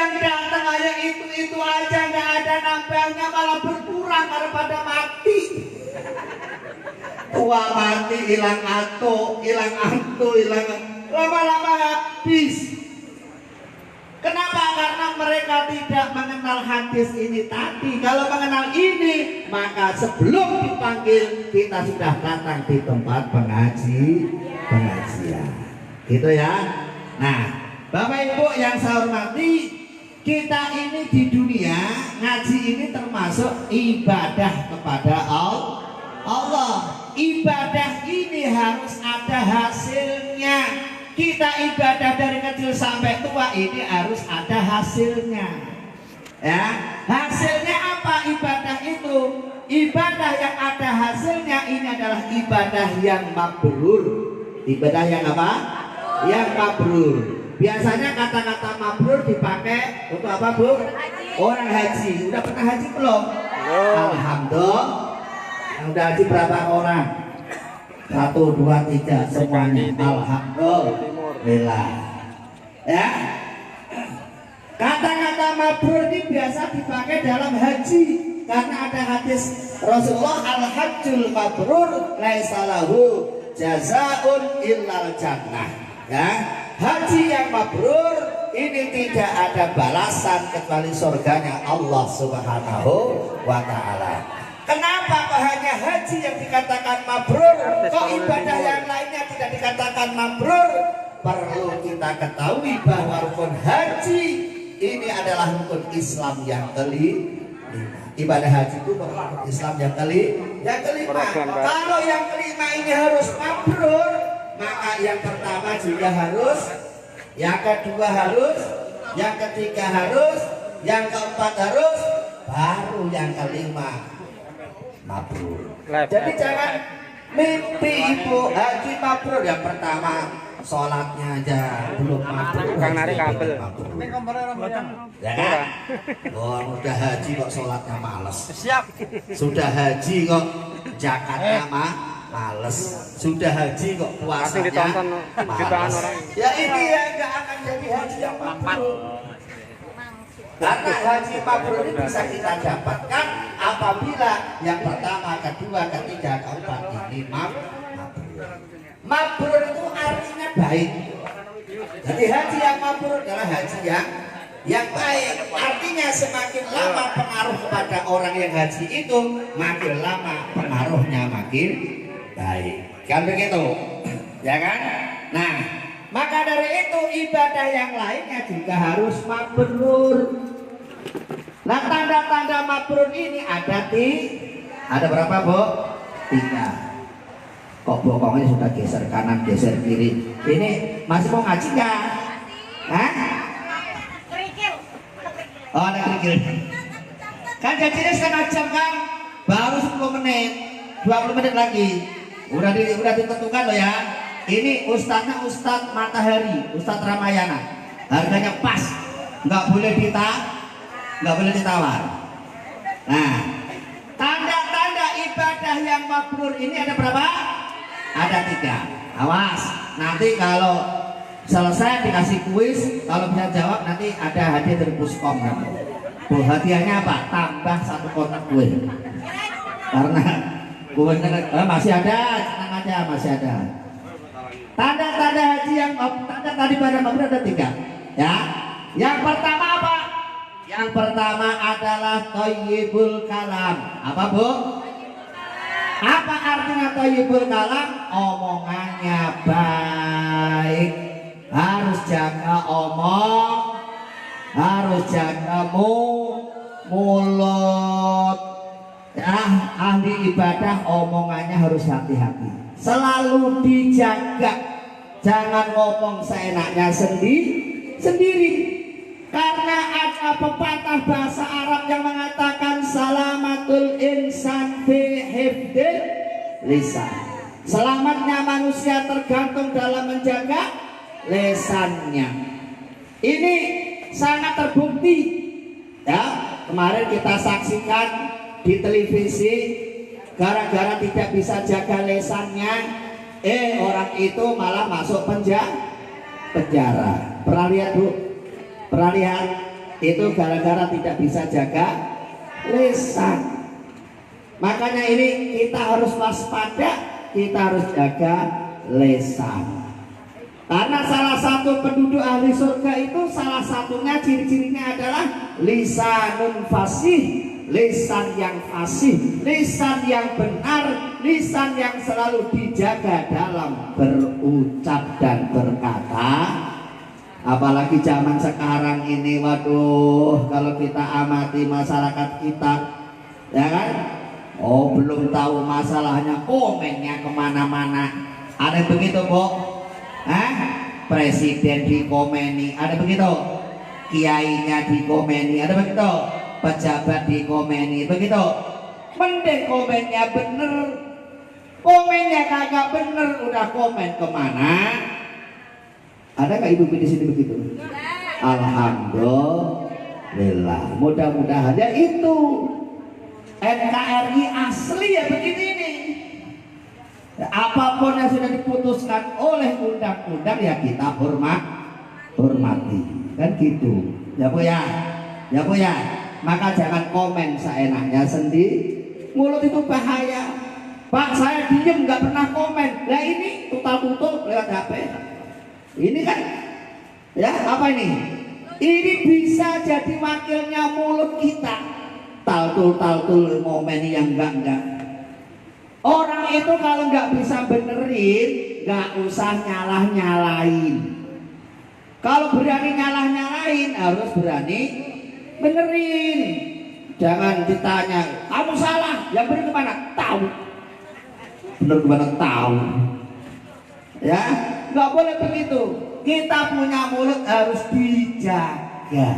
Yang datang hanya itu aja, nggak ada nampaknya, malah berkurang daripada mati. Tua mati, hilang antuk, lama-lama habis. Kenapa? Karena mereka tidak mengenal hadis ini tadi. Kalau mengenal ini, maka sebelum dipanggil kita sudah datang di tempat pengajian. Gitu ya. Nah, Bapak Ibu yang saya hormati, kita ini di dunia ngaji ini termasuk ibadah kepada Allah. Ibadah ini harus ada hasilnya. Kita ibadah dari kecil sampai tua ini harus ada hasilnya. Ya, hasilnya apa ibadah itu? Ibadah yang ada hasilnya ini adalah ibadah yang mabrur. Ibadah yang apa? Yang mabrur. Biasanya kata-kata mabrur dipakai untuk apa, Bu? Orang haji. Udah pernah haji belum? Alhamdulillah. Udah haji berapa orang? 1, 2, 3 semuanya. Alhamdulillah. Ya. Kata-kata mabrur ini biasa dipakai dalam haji karena ada hadis Rasulullah, al-hajjul mabrur laisa lahu jazaa'un illal jannah. Ya. Haji yang mabrur ini tidak ada balasan kecuali surganya Allah Subhanahu wa taala. Kenapa kok hanya haji yang dikatakan mabrur? Kok ibadah yang lainnya tidak dikatakan mabrur? Perlu kita ketahui bahwa rukun haji ini adalah rukun Islam yang kelima. Ibadah haji itu rukun Islam yang kelima. Kalau yang kelima ini harus mabrur, maka yang pertama juga harus, yang kedua harus, yang ketiga harus, yang keempat harus, baru yang kelima mabrur. Jadi jangan mimpi ibu haji mabrur. Yang pertama sholatnya aja belum mabrur. Kang narik kabel. Ya kan? Oh, udah haji kok sholatnya males. Siap. Sudah haji kok zakatnya males. Sudah haji kok puasanya males. Ya ini ya nggak akan jadi haji yang mabrur. Karena haji mabrur ini bisa kita dapatkan apabila yang pertama, kedua, ketiga, keempat ini mabrur. Mabrur itu artinya baik. Jadi haji yang mabrur adalah haji yang baik. Artinya semakin lama pengaruh kepada orang yang haji itu, makin lama pengaruhnya makin baik. Kan begitu? Ya kan? Nah, maka dari itu ibadah yang lainnya juga harus mabrur. Nah, tanda-tanda mabrur ini ada berapa, Bu? 3. Kok bokongnya sudah geser kanan, geser kiri? Ini masih mau ngaji nggak? Hah? Oh, ada kerikil. Kan janjinya setengah jam kan? Baru 10 menit, 20 menit lagi. Udah ditentukan loh ya. Ini ustadznya Ustadz Matahari, Ustadz Ramayana. Harganya pas, nggak boleh ditawar. Nah, tanda-tanda ibadah yang mabrur ini ada berapa? Ada 3. Awas, nanti kalau selesai dikasih kuis, kalau bisa jawab nanti ada hadiah dari Puskom. Bu, hadiahnya apa? Tambah 1 kotak kue. Karena kuenya masih ada, tenang aja, masih ada. Tanda-tanda haji yang tanda tadi pada mabrur ada 3. Ya. Yang pertama apa? Yang pertama adalah thayyibul kalam. Apa, Bu? Apa artinya thayyibul kalam? Omongannya baik. Harus jaga omong, harus jaga mulut. Ya, ahli ibadah omongannya harus hati-hati. Selalu dijaga. Jangan ngomong seenaknya sendiri. Karena ada pepatah bahasa Arab yang mengatakan salamatul insan fi hifdil lisan. Selamatnya manusia tergantung dalam menjaga lesannya. Ini sangat terbukti. Ya, kemarin kita saksikan di televisi, gara-gara tidak bisa jaga lesannya, orang itu malah masuk penjara. Pernah lihat, Bu? Pernah lihat? Itu gara-gara tidak bisa jaga lisan. Makanya ini kita harus waspada, kita harus jaga lisan. Karena salah satu penduduk ahli surga itu salah satunya ciri-cirinya adalah lisanun fasih, lisan yang fasih, lisan yang benar, lisan yang selalu dijaga dalam berucap dan berkata. Apalagi zaman sekarang ini, waduh, kalau kita amati masyarakat kita, ya kan? Oh, belum tahu masalahnya komennya kemana-mana. Ada begitu, Bu? Hah? Presiden dikomeni, ada begitu? Kiainya dikomeni, ada begitu? Pejabat dikomeni, begitu? Mending komennya bener, komennya kagak bener, udah komen kemana? Ada nggak ibu di sini begitu? Alhamdulillah. Mudah-mudahan ya itu NKRI asli ya begini ini. Ya, apapun yang sudah diputuskan oleh undang-undang ya kita hormati, kan gitu. Ya Bu ya, ya Bu ya. Maka jangan komen seenaknya sendiri. Mulut itu bahaya. Pak, saya diem nggak pernah komen. Lah ini tutup lewat HP. Ini kan, ya apa ini? Ini bisa jadi wakilnya mulut kita. Taltul momen yang enggak. Orang itu kalau nggak bisa benerin, nggak usah nyalahin. Kalau berani nyalahin, harus berani benerin. Jangan ditanya, kamu salah, yang bener kemana? Tahu. Bener kemana? Tahu. Ya, nggak boleh begitu. Kita punya mulut harus dijaga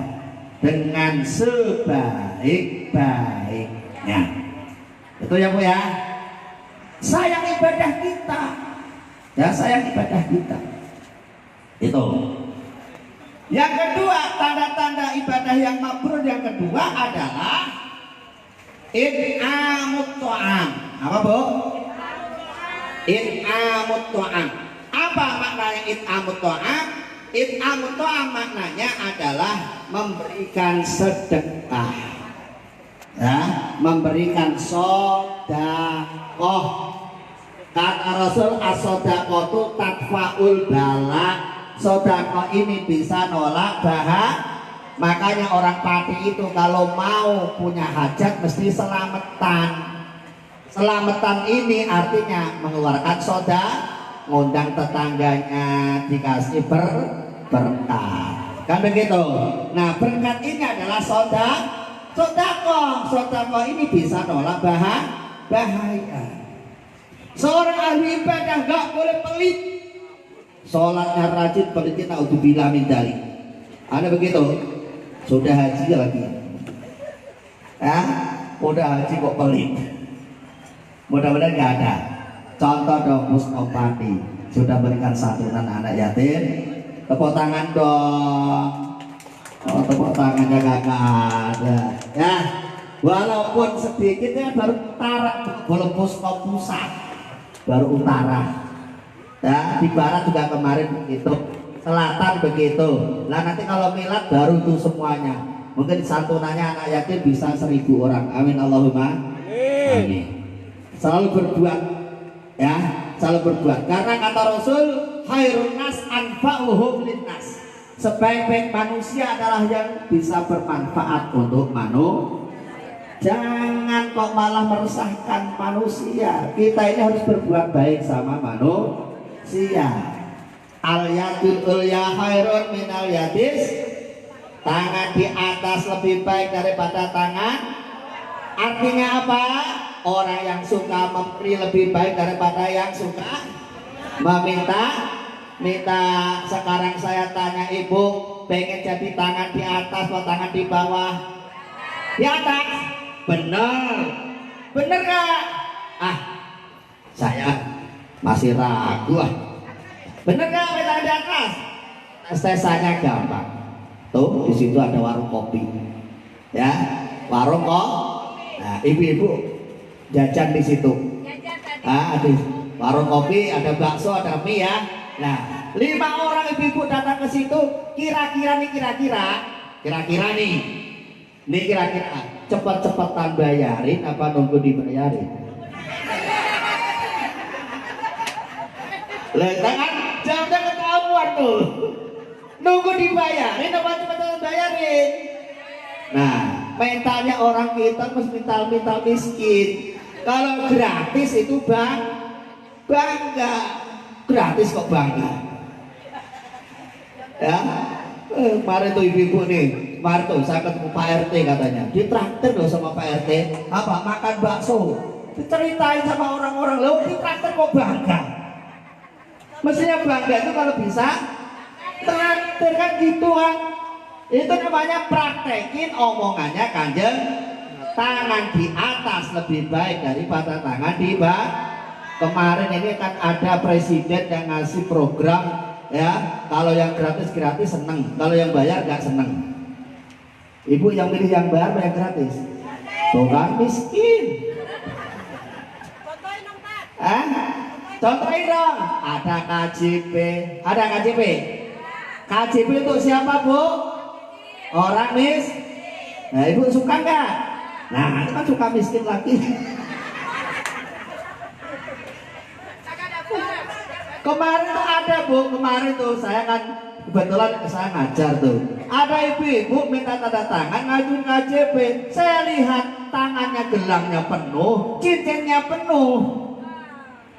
dengan sebaik-baiknya. Itu ya Bu ya. Sayang ibadah kita. Ya, sayang ibadah kita. Itu. Yang kedua, tanda-tanda ibadah yang mabrur yang kedua adalah in'amut ta'am. Apa Bu? In'amut ta'am. Apa maknanya it'amut ta'am? It'amut ta'am maknanya adalah memberikan sedekah, ya, memberikan sedekah. Kata Rasul, as-sedaqatu tadfa'ul bala. Sedekah ini bisa nolak bahaya. Makanya orang Pati itu kalau mau punya hajat mesti selamatan. Selamatan ini artinya mengeluarkan sedekah, ngundang tetangganya, dikasih berkah, kan begitu. Nah, berkat ini adalah sedekah ini bisa nolak bahaya. Seorang ahli ibadah nggak boleh pelit. Sholatnya rajin, pelitnya naudzubillah min dzalik. Ada begitu? Sudah haji lagi, udah haji kok pelit. Mudah-mudahan nggak ada. Contoh dong, Muskopati sudah berikan santunan anak yatim. Tepuk tangan dong. Oh, tepuk tangannya kakak ada. Ya, walaupun sedikit ya, baru utara, belum Muskop pusat, baru utara. Ya, di barat juga kemarin begitu, selatan begitu. Nah nanti kalau milad baru itu semuanya. Mungkin santunannya anak yatim bisa 1.000 orang. Amin Allahumma amin. Selalu berbuat. Ya, selalu berbuat. Karena kata Rasul, khairun nas anfa'uhum linnas. Sebaik-baik manusia adalah yang bisa bermanfaat untuk manusia. Jangan kok malah meresahkan manusia. Kita ini harus berbuat baik sama manusia. Al yadul ulya khairun minal yadis. Tangan di atas lebih baik daripada tangan. Artinya apa? Orang yang suka memberi lebih baik daripada yang suka meminta. Sekarang saya tanya ibu, pengen jadi tangan di atas atau tangan di bawah? Di atas. Bener gak? Saya masih ragu. Bener gak tangan di atas? Tesanya gampang. Tuh di situ ada warung kopi. Ya, warung kok. Nah, ibu-ibu jajan di situ. Ada warung kopi, ada bakso, ada mie ya. Nah, 5 orang ibu-ibu datang ke situ, kira-kira Kira-kira nih kira-kira cepet-cepetan bayarin apa nunggu dibayarin? Lah kan jawabnya ketahuan tuh. Nunggu dibayarin apa cepet-cepetan bayarin? Nah, mentalnya orang kita mesti mental miskin. Kalau gratis itu bangga. Gratis kok bangga. Ya, kemarin tuh ibu-ibu nih, kemarin tuh saya ketemu Pak RT katanya, ditraktir loh sama Pak RT, apa makan bakso, diceritain sama orang-orang, loh ditraktir kok bangga. Mestinya bangga itu kalau bisa traktir kan gitu kan. Itu namanya praktekin omongannya Kanjeng, tangan di atas lebih baik daripada tangan di bawah. Kemarin ini kan ada presiden yang ngasih program, ya, kalau yang gratis seneng, kalau yang bayar gak seneng. Ibu yang pilih yang bayar apa yang gratis? Bukan miskin. Contohin dong. Ada KJP. KJP untuk siapa, Bu? Orang Nah, ibu suka nggak? Nah, itu kan suka miskin lagi. Kemarin tuh ada, Bu, kemarin tuh saya kan kebetulan saya ngajar tuh. Ada ibu-ibu minta tanda tangan ngajuin KJP. Saya lihat tangannya gelangnya penuh, cincinnya penuh.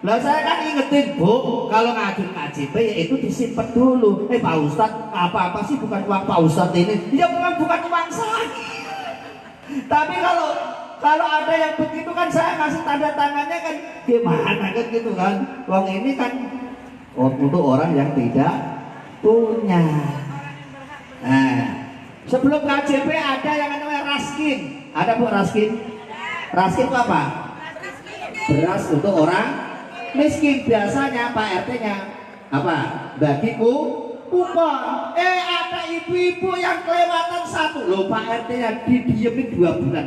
Lah saya kan ingetin, Bu, kalau ngajuin KJP ya itu disimpan dulu. Pak Ustadz, apa-apa sih bukan uang Pak Ustadz ini? Ya bukan uang saya. Tapi kalau ada yang begitu kan saya ngasih tanda tangannya kan gimana kan gitu kan. Uang ini kan untuk orang yang tidak punya. Nah, sebelum KJP ada yang namanya raskin. Ada, Bu, raskin? Raskin itu apa? Beras untuk orang miskin. Biasanya Pak RT-nya apa? Bagi kupon. Ada ibu-ibu yang kelewatan satu. Loh, Pak RT-nya didiemin 2 bulan.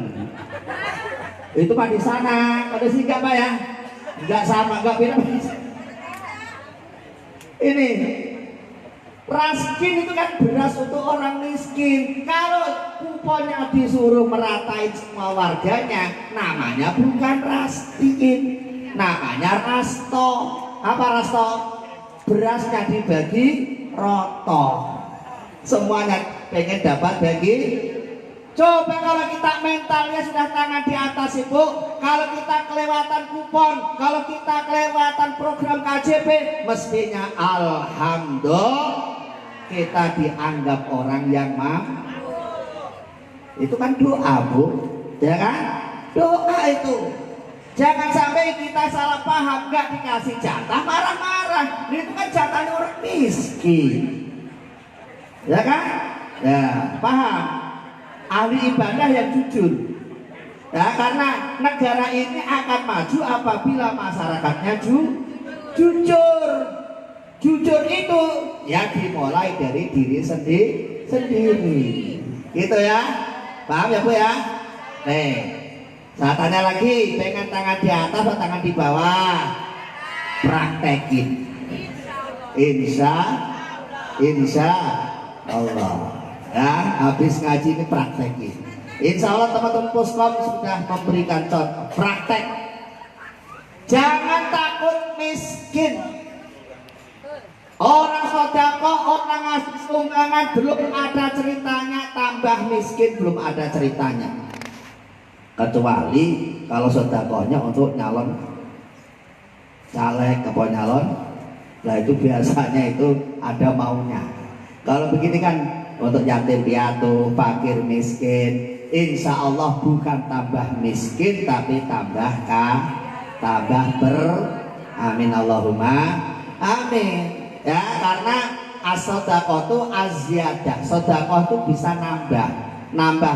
Itu Pak di sana. Pada sini enggak, Pak, ya? Enggak sama, enggak beda. Ini raskin itu kan beras untuk orang miskin. Kalau kuponnya disuruh meratain semua warganya, namanya bukan raskin, namanya rasto. Apa rasto? Berasnya dibagi roto. Semuanya pengen dapat bagi. Coba kalau kita mentalnya sudah tangan di atas, Ibu, kalau kita kelewatan kupon, kalau kita kelewatan program KJP, mestinya alhamdulillah kita dianggap orang yang mampu. Itu kan doa, Bu, ya kan? Doa itu. Jangan sampai kita salah paham, nggak dikasih jatah marah-marah. Itu kan jatahnya orang miskin, ya kan? Ya, paham? Ahli ibadah yang jujur, ya, karena negara ini akan maju apabila masyarakatnya jujur. Jujur itu ya dimulai dari diri sendiri, gitu ya. Paham ya, Bu, ya? Nih, saya tanya lagi, pengen tangan di atas atau tangan di bawah? Praktekin. Insya Allah. Ya, habis ngaji ini praktekin. Insya Allah teman-teman Puskom sudah memberikan contoh praktek. Jangan takut miskin. Orang sedekah, orang ngasih sumbangan belum ada ceritanya, tambah miskin belum ada ceritanya. Kecuali kalau sedekahnya untuk nyalon caleg apa nyalon, lah itu biasanya itu ada maunya. Kalau begini kan untuk yatim piatu, fakir miskin, insya Allah bukan tambah miskin tapi tambah amin Allahumma amin. Ya, karena as-shadaqatu az-ziyadah. Sedekah itu bisa nambah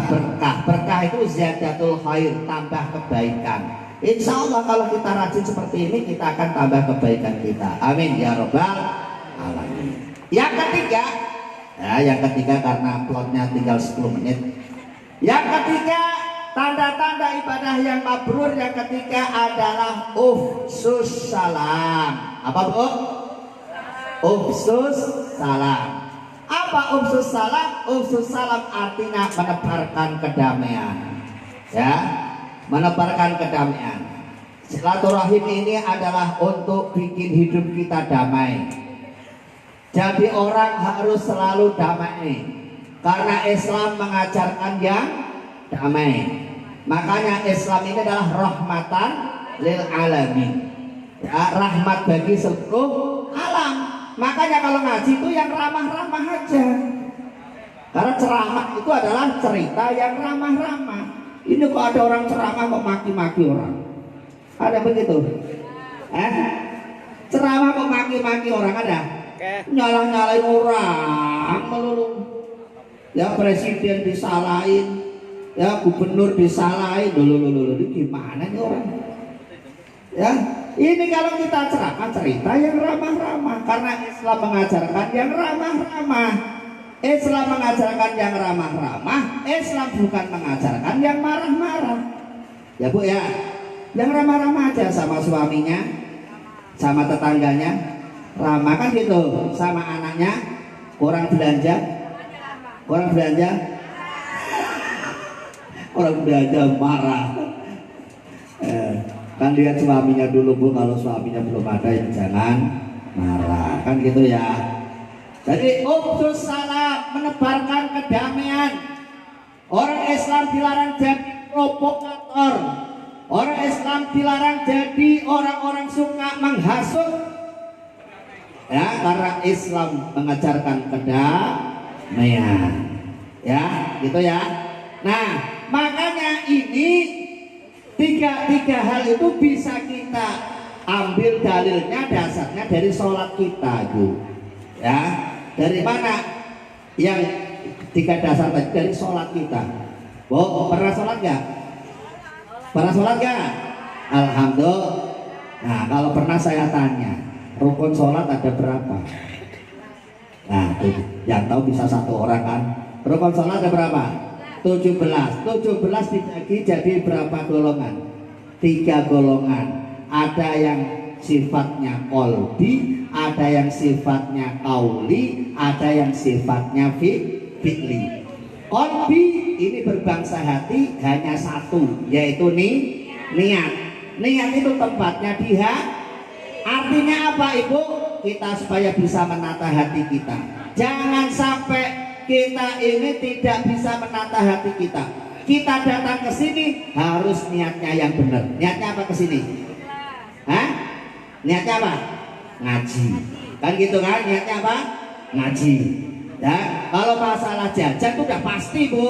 berkah itu ziyadatul khair, tambah kebaikan. Insya Allah kalau kita rajin seperti ini kita akan tambah kebaikan kita. Amin ya robbal alamin. Yang ketiga, karena plotnya tinggal 10 menit. Yang ketiga, tanda-tanda ibadah yang mabrur yang ketiga adalah ufsus salam. Apa, Bu? Ufsus salam. Apa Ufsus salam artinya menebarkan kedamaian. Ya, menebarkan kedamaian. Silaturahim ini adalah untuk bikin hidup kita damai. Jadi orang harus selalu damai. Karena Islam mengajarkan yang damai. Makanya Islam ini adalah rahmatan lil alamin. Ya, rahmat bagi seluruh alam. Makanya kalau ngaji itu yang ramah-ramah aja. Karena ceramah itu adalah cerita yang ramah-ramah. Ini kok ada orang ceramah kok maki-maki orang. Ada begitu? Ceramah kok maki-maki orang ada? Nyalah-nyalain orang melulu. Ya presiden disalahin, ya gubernur disalahin. Dulu ini gimana nih orang? Ya, ini kalau kita ceramah cerita yang ramah-ramah. Karena Islam mengajarkan yang ramah-ramah. Islam mengajarkan yang ramah-ramah. Islam bukan mengajarkan yang marah-marah. Ya Bu ya, yang ramah-ramah aja sama suaminya, sama tetangganya, ramah kan gitu. Sama anaknya, orang belanja, orang belanja marah. Kan lihat suaminya dulu Bu, kalau suaminya belum ada yang jangan marah, kan gitu ya. Jadi ufsus salam, menebarkan kedamaian. Orang Islam dilarang jadi provokator. Orang Islam dilarang jadi orang-orang suka menghasut. Ya, karena Islam mengajarkan kedamaian. Ya, gitu ya. Nah, makanya ini tiga hal itu bisa kita ambil dalilnya, dasarnya dari sholat kita, Bu. Ya, dari mana yang tiga dasar tadi? Dari sholat kita. Bu, pernah sholat nggak? Pernah sholat nggak? Alhamdulillah. Nah, kalau pernah saya tanya, rukun sholat ada berapa? Nah, tuh, yang tahu bisa satu orang kan? Rukun sholat ada berapa? 17 dibagi jadi berapa golongan? 3 golongan. Ada yang sifatnya qalbi, ada yang sifatnya qauli, ada yang sifatnya fi'li. Qalbi ini berbangsa hati hanya satu, yaitu niat. Niat itu tempatnya di hati. Artinya apa Ibu? Kita supaya bisa menata hati kita. Jangan sampai kita ini tidak bisa menata hati kita. Kita datang ke sini harus niatnya yang benar. Niatnya apa ke sini? Hah? Niatnya apa? Ngaji. Kan gitu kan? Niatnya apa? Ngaji. Ya, kalau masalah jajan itu udah pasti Bu.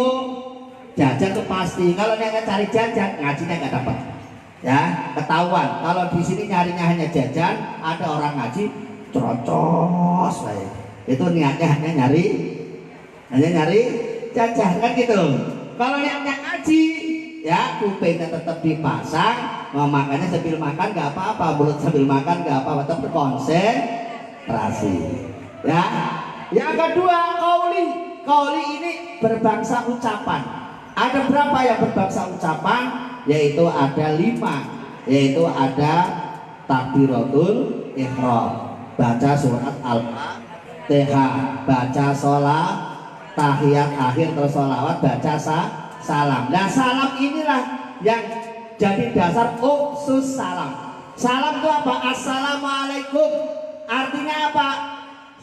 Jajan itu pasti. Kalau niatnya cari jajan, ngajinya nggak dapat. Ya, ketahuan. Kalau di sini nyarinya hanya jajan, ada orang ngaji, cerocos saya. Itu niatnya hanya nyari jajan kan gitu. Kalau niatnya ngaji, ya kupingnya tetap dipasang, mau makannya sambil makan nggak apa-apa, mulut sambil makan nggak apa-apa, tetap konsentrasi. Ya, yang kedua kauli ini berbangsa ucapan. Ada berapa yang berbangsa ucapan? Yaitu ada 5, yaitu ada takbiratul ihram, baca surat Al-Fatihah, baca sholat tahiyat akhir terus sholawat, baca salam. Nah, salam inilah yang jadi dasar ufsus salam. Salam itu apa? Assalamualaikum. Artinya apa?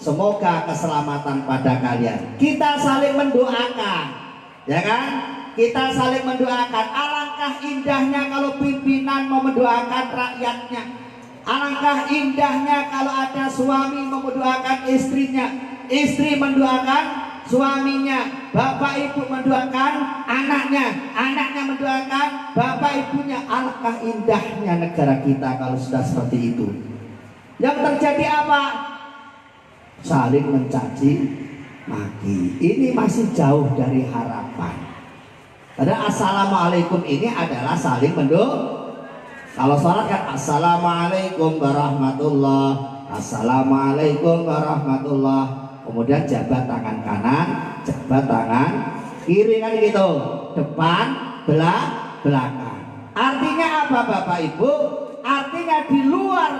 Semoga keselamatan pada kalian. Kita saling mendoakan, ya kan? Kita saling mendoakan. Alangkah indahnya kalau pimpinan mau mendoakan rakyatnya. Alangkah indahnya kalau ada suami mendoakan istrinya, istri mendoakan suaminya, bapak ibu mendoakan anaknya, anaknya mendoakan bapak ibunya. Alangkah indahnya negara kita kalau sudah seperti itu. Yang terjadi apa? Saling mencaci maki. Ini masih jauh dari harapan. Padahal assalamualaikum ini adalah saling mendoakan. Kalau sholat kan assalamualaikum warahmatullah, assalamualaikum warahmatullah. Kemudian jabat tangan kanan, jabat tangan kiri kan gitu. Depan, belakang. Artinya apa Bapak Ibu? Artinya di luar,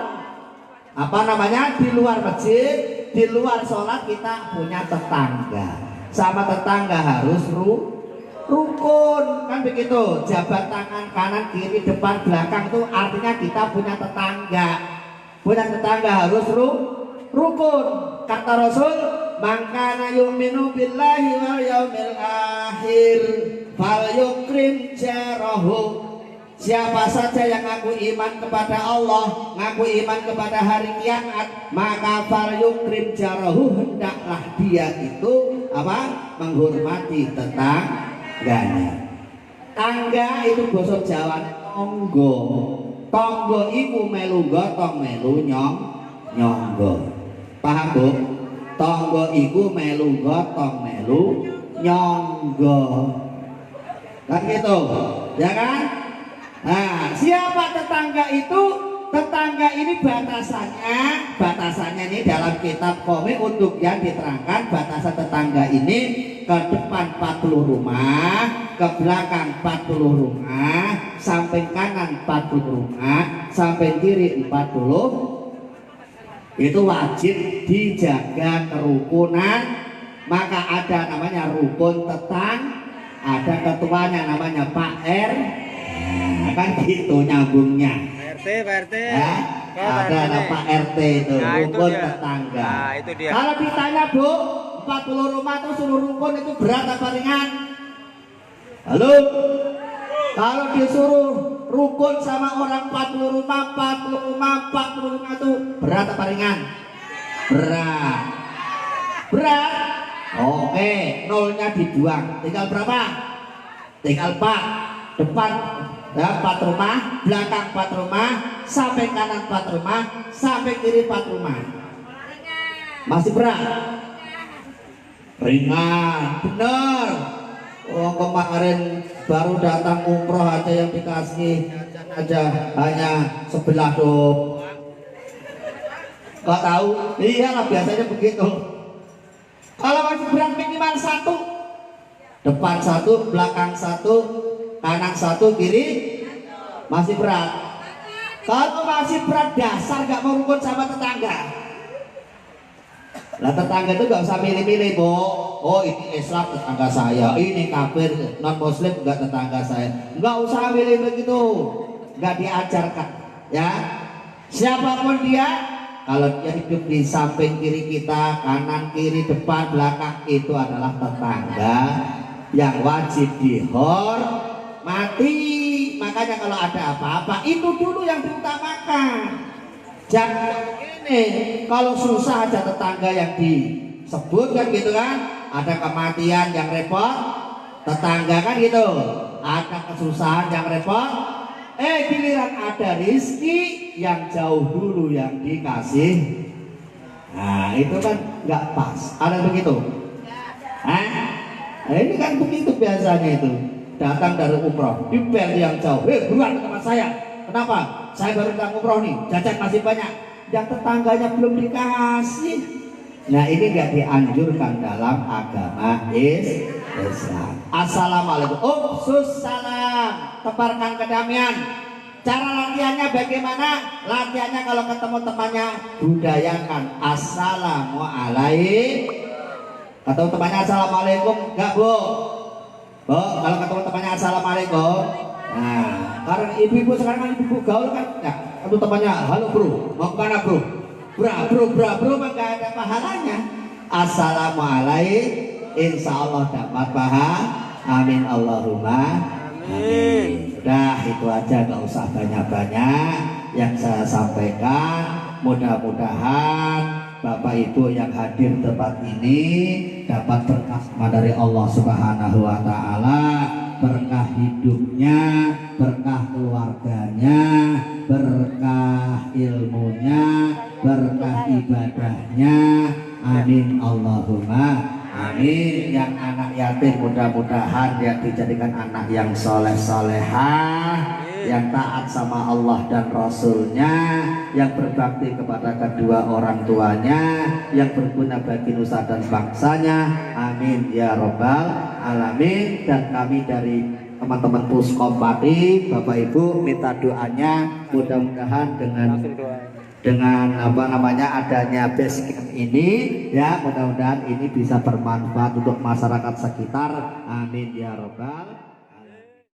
apa namanya? Di luar masjid, di luar sholat kita punya tetangga. Sama tetangga harus rukun, kan begitu. Jabat tangan kanan, kiri, depan, belakang itu artinya kita punya tetangga. Punya tetangga harus rukun. Kata Rasul, "Mangkana yu'minu billahi wal yaumil akhir falyukrim jarahu." Siapa saja yang ngaku iman kepada Allah, ngaku iman kepada hari kiamat, maka falyukrim jarahu, hendaklah dia itu apa? Menghormati tetangganya. Tangga itu basa Jawa tonggo. Tonggo iku melu gotong melu nyonggo. Paham, Bu? Tonggo iku melu gotong melu nyonggo. Kan gitu, ya kan? Nah, siapa tetangga itu? Tetangga ini batasannya ini dalam kitab komik untuk yang diterangkan batasan tetangga ini ke depan 40 rumah, ke belakang 40 rumah, samping kanan 40 rumah, samping kiri 40. Itu wajib dijaga kerukunan. Maka ada namanya rukun tetang, ada ketuanya namanya Pak R. Nah, kan gitu nyambungnya. Pak RT. Ada nama Pak RT itu, Nah, rukun itu tetangga. Nah, itu dia. Kalau ditanya, Bu, 40 rumah itu suruh rukun itu berat apa ringan? Halo? Kalau disuruh rukun sama orang 40 rumah itu berat apa ringan? Berat. Berat. Oke, nolnya dibuang. Tinggal berapa? Tinggal 4. Depan ya, 4 rumah, belakang 4 rumah, samping kanan 4 rumah, samping kiri 4 rumah. Masih berat? Ringan, bener. Oh, kemarin baru datang umroh aja yang dikasih aja hanya sebelah doang. Kau tahu? Iyalah biasanya begitu. Kalau masih berat minimal 1, depan 1, belakang 1, kanan 1, kiri masih berat. Kalau masih berat dasar gak mau rukun sama tetangga. Lah tetangga itu gak usah milih-milih, Bu. Oh, ini Islam tetangga saya, ini kafir non muslim enggak tetangga saya. Enggak usah milih begitu. Enggak diajarkan, ya. Siapapun dia, kalau dia hidup di samping kiri kita, kanan, kiri, depan, belakang, itu adalah tetangga yang wajib dihormati. Makanya kalau ada apa-apa itu dulu yang diutamakan. Jangan ini kalau susah aja tetangga yang disebut kan gitu kan. Ada kematian yang repot tetangga kan gitu. Ada kesusahan yang repot. Giliran ada rizki yang jauh dulu yang dikasih. Nah itu kan nggak pas. Ada begitu? Nah, ini kan begitu biasanya itu. Datang dari umroh, dibel yang jauh. Buruan ke tempat saya. Kenapa? Saya baru datang umroh nih, jajan masih banyak. Yang tetangganya belum dikasih. Nah ini nggak dianjurkan dalam agama Islam. Assalamualaikum. Upsus salam. Tebarkan kedamaian. Cara latihannya bagaimana? Latihannya kalau ketemu temannya budayakan assalamualaikum. Atau temannya assalamualaikum, enggak, Bu? Bu, kalau ketemu temannya assalamualaikum. Nah, karena ibu-ibu sekarang kan ibu gaul kan, ya. Atau temannya, halo bro, mau kemana bro? Bro, enggak ada pahalanya. Assalamualaikum, insya Allah dapat pahala. Amin Allahumma. Amin. Udah itu aja, gak usah banyak-banyak yang saya sampaikan. Mudah-mudahan Bapak Ibu yang hadir tempat ini dapat berkah dari Allah Subhanahu wa taala, berkah hidupnya, berkah keluarganya, berkah ilmunya, berkah ibadahnya. Amin Allahumma amin. Yang anak yatim mudah-mudahan yang dijadikan anak yang soleh-solehah, yang taat sama Allah dan Rasulnya, yang berbakti kepada kedua orang tuanya, yang berguna bagi nusa dan bangsanya. Amin ya robbal alamin. Dan kami dari teman-teman Puskom Pati, Bapak Ibu minta doanya mudah-mudahan dengan dengan apa namanya adanya base camp ini ya, mudah-mudahan ini bisa bermanfaat untuk masyarakat sekitar. Amin ya robbal